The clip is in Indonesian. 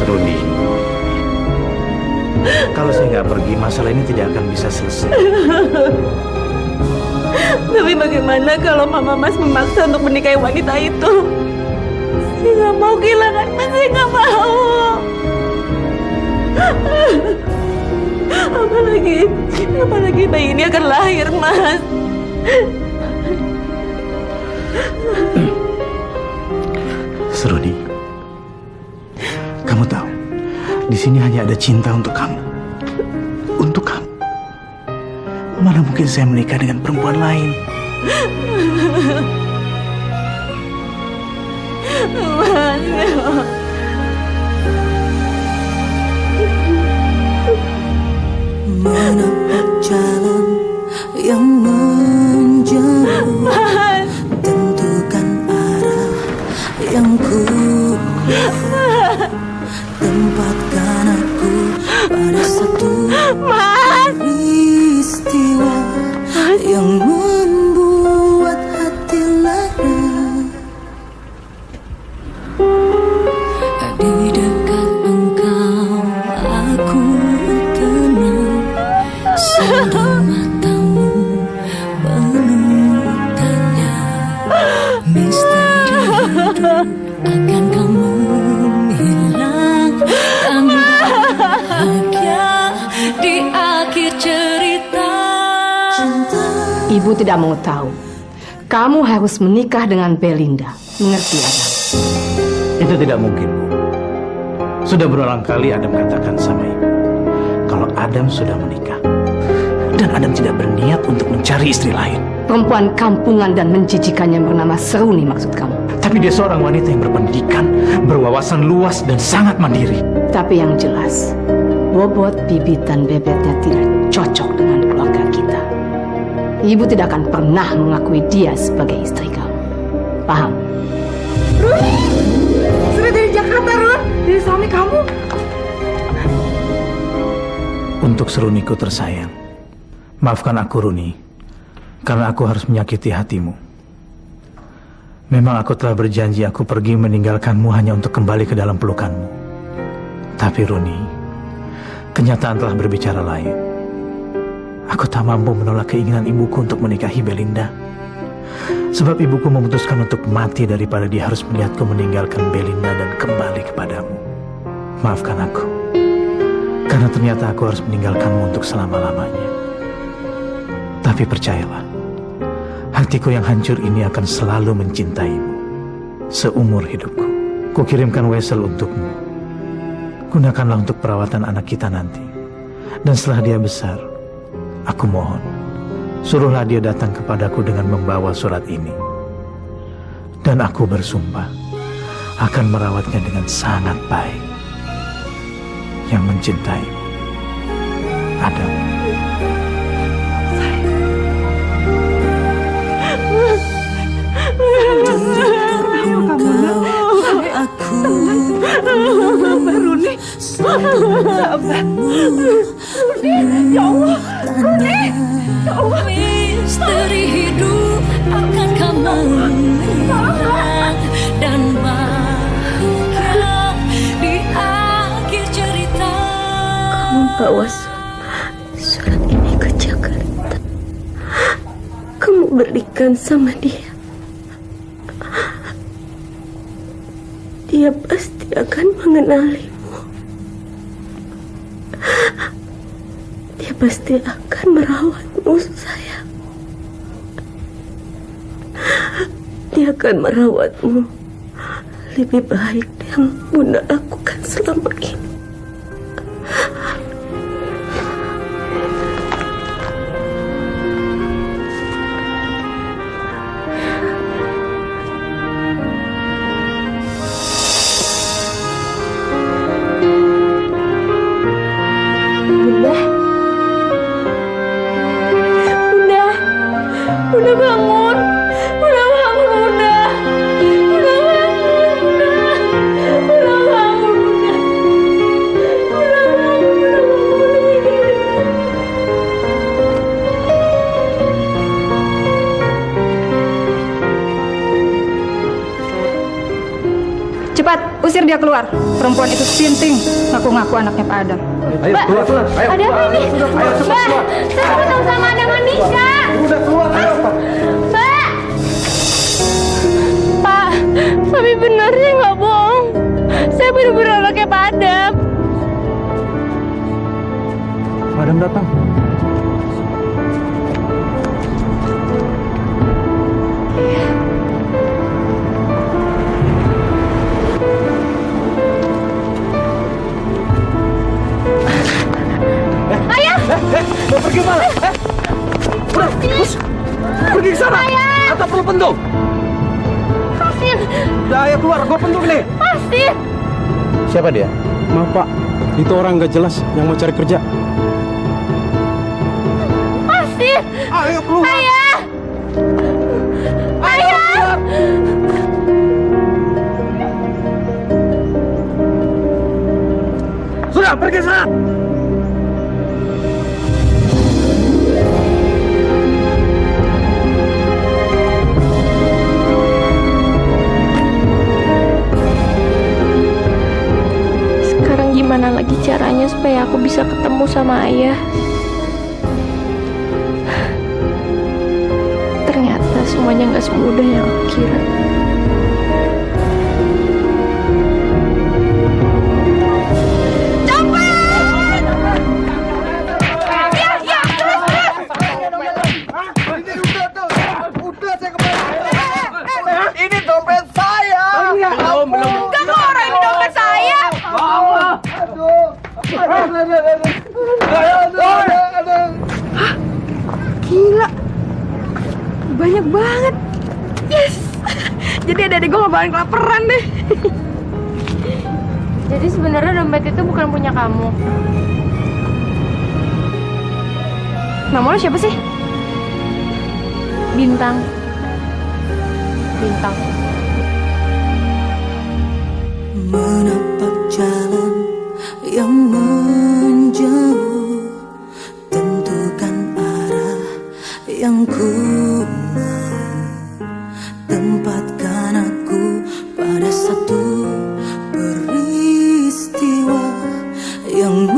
Seruni, kalau saya nggak pergi, masalah ini tidak akan bisa selesai. Tapi bagaimana kalau Mama Mas memaksa untuk menikahi wanita itu? Saya nggak mau kehilangan Mas, saya nggak mau. Apalagi bayi ini akan lahir, Mas. Seruni, kamu tahu, di sini hanya ada cinta untuk kamu. Untuk kamu. Mana mungkin saya menikah dengan perempuan lain? Menempuh jalan yang menjauh, tentukan arah yang ku tempatkan aku pada satu peristiwa yang membuat hati lara. Di dekat engkau aku tenang, sedang matamu penuh tanya, misteri hidup akan kamu hilang dan bahagia di akhir cerita. Ibu tidak mau tahu. Kamu harus menikah dengan Belinda. Mengerti, Adam? Itu tidak mungkin, Bu. Sudah berulang kali Adam katakan sama Ibu, kalau Adam sudah menikah. Dan Adam tidak berniat untuk mencari istri lain. Perempuan kampungan dan menjijikan yang bernama Seruni maksud kamu? Tapi dia seorang wanita yang berpendidikan, berwawasan luas, dan sangat mandiri. Tapi yang jelas, bobot bibit dan bebetnya tidak cocok dengan keluarga kita. Ibu tidak akan pernah mengakui dia sebagai istri kamu. Paham? Run, sudah dari Jakarta, Run. Dari suami kamu. Untuk Seruniku tersayang, maafkan aku, Runi, karena aku harus menyakiti hatimu. Memang aku telah berjanji aku pergi meninggalkanmu hanya untuk kembali ke dalam pelukanmu. Tapi Runi, kenyataan telah berbicara lain. Aku tak mampu menolak keinginan ibuku untuk menikahi Belinda. Sebab ibuku memutuskan untuk mati daripada dia harus melihatku meninggalkan Belinda dan kembali kepadamu. Maafkan aku, karena ternyata aku harus meninggalkanmu untuk selama-lamanya. Tapi percayalah, hatiku yang hancur ini akan selalu mencintaimu seumur hidupku. Kukirimkan Wesel untukmu. Gunakanlah untuk perawatan anak kita nanti. Dan setelah dia besar, aku mohon, suruhlah dia datang kepadaku dengan membawa surat ini. Dan aku bersumpah akan merawatnya dengan sangat baik. Yang mencintaimu, Adam. Runi, sabar. Ya Allah, Runi, ya Allah. Misteri hidup akan kamu hilang dan bahagia di akhir cerita. Kamu bawa surat ini ke Jakarta. Kamu berikan sama dia. Dia pasti akan mengenalimu. Dia pasti akan merawatmu, sayang. Dia akan merawatmu lebih baik yang Bunda lakukan selama ini. Usir dia keluar. Perempuan itu sinting, ngaku-ngaku anaknya Pak Adam. Ayo keluar. Ayo. Ada apa ini? Ayo cepat keluar. Saya ketemu sama Adam Manisha. Udah keluar, ayo Pak. Mbak. Pak, tapi benar sih nggak bohong. Saya benar-benar anaknya Pak Adam. Pak Adam datang. Mau pergi mana? Udah, pergi ke sana. Atau perlu pentung? Pasir. Udah, ayo keluar. Gue pentung nih. Pasir. Siapa dia? Maaf Pak, itu orang nggak jelas yang mau cari kerja. Pasir. Ayo keluar. Ayah. Ayah. Sudah, pergi sana. Gimana lagi caranya supaya aku bisa ketemu sama ayah? Ternyata semuanya nggak semudah yang aku kira. Ini dompet saya. Belum. Kamu orang ini dompet saya. Gila, banyak banget. Yes. Jadi adik-adik gue gak bakalan kelaparan deh. Jadi sebenarnya dompet itu bukan punya kamu. Nama lo siapa sih? Bintang. Menapak jalan yang menjauh, tentukan arah yang ku mau, tempatkan aku pada satu peristiwa yang